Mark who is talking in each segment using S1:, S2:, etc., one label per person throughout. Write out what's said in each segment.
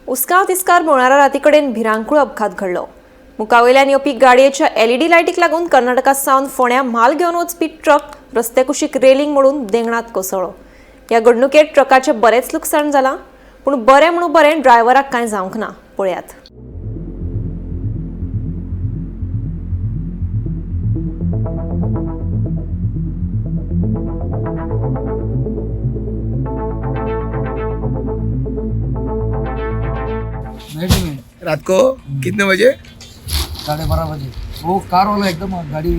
S1: उसकाव तिस्कार बोळारा राती कडेन भिरांकूळ अपघात घडलो. मुखावयल्यान येवपी गाडयेच्या एलईडी लायटीक लागून कर्नाटका सावन फोंड्या म्हाल घेवन वचपी ट्रक रस्ते कुशीक रेलिंग मोडून देंगणात कोसळ्ळो. ह्या घडणुकेंत ट्रकाचे बरेच लुकसाण जालां, पूण बरें म्हणून बरें ड्रायव्हराक कांय जावंक ना. पळयात.
S2: रात को कितने बजे?
S3: 12:30 बजे वो कार वाला एकदम गाड़ी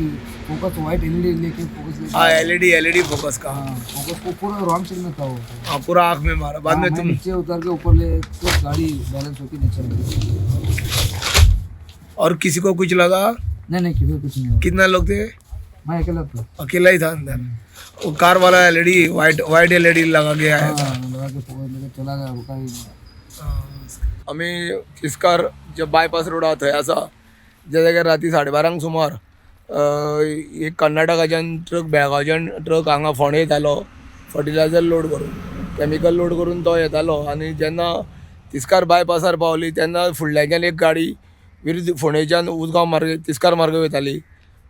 S3: फोकस वाइट एलईडी लेके फोकस लेके
S2: हाँ, एलईडी फोकस का।
S3: हाँ, फोकस को पूरा रॉन्ग साइड में था वो।
S2: हाँ, पूरा आँख में मारा। बाद में
S3: मैं
S2: तुम
S3: नीचे उतर के ऊपर ले तो गाड़ी बैलेंस होके नीचे लगी।
S2: और किसी को कुछ लगा?
S3: नहीं किसी को कुछ नहीं हुआ।
S2: कितना लोग थे?
S3: मैं अकेला था।
S2: अकेला ही था अंदर। वो कार वाला एलईडी वाइट एलईडी लगा के आया था।
S3: लगा के फोकस लेके चला गया, रुका ही नहीं।
S2: आम्ही तिस्कार जे बायपास रोड आहा थंय आसा, ज्या जाग्यार राती 12:30 सुमार एक कर्नाटकाच्यान ट्रक बेळगांवच्यान ट्रक हांगा फोंडे येतालो फर्टिलायझर लोड करून, कॅमिकल लोड करून तो येतालो. आनी जेन्ना तिस्कार बायपासार पावली तेन्ना फुडल्याच्यान एक गाडी विरुद्ध फोंडेच्यान उसगांव मार्ग तिस्कार मार्ग वयताली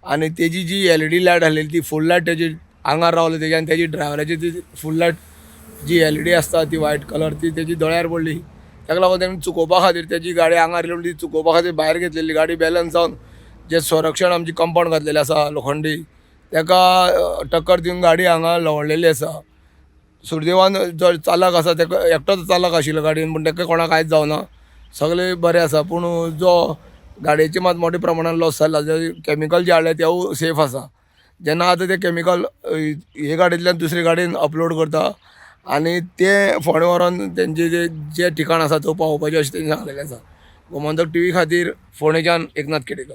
S2: आनी तेजी जी एलईडी लायट आसलेली ती फूल लायट तेजी आंगार रावली तेजी आनी तेजी ड्रायव्हराची ती फूल लायट जी एलईडी आसता ती व्हायट कलर ती तेजी दोळ्यार पडली. ताका लागून तेणें चुकोवपा खातीर तेजी गाडी आंगार येवन ती चुकोवपा खातीर भायर घेतलेली गाडी बॅलन्स जावन जे संरक्षण आमची कंपाउंड घातलेलें आसा लोखंडी ताका टक्कर दिवन गाडी हांगा लवळलेली आसा. सुर्देवान जो चालक आसा ताका एकटोच चालक आशिल्लो गाडयेन, पूण ताका कोणाक कांयच जावना, सगळे बरें आसा. पूण जो गाडयेचे मात मोठ्या प्रमाणात लॉस जाला, जे कॅमिकल जे हाडले तेवूय सेफ आसा. जेन्ना आतां ते कॅमिकल हे गाडयेंतल्यान दुसरे गाडयेन अपलोड करता आनी ते फोंडे व्हरोन तेंचे जे ठिकाण आसा थंय पावोवपाचें अशें तेणी सांगलेलें आसा. गोमंतक टीव्ही खातीर फोंडेच्यान एकनाथ केडेकर.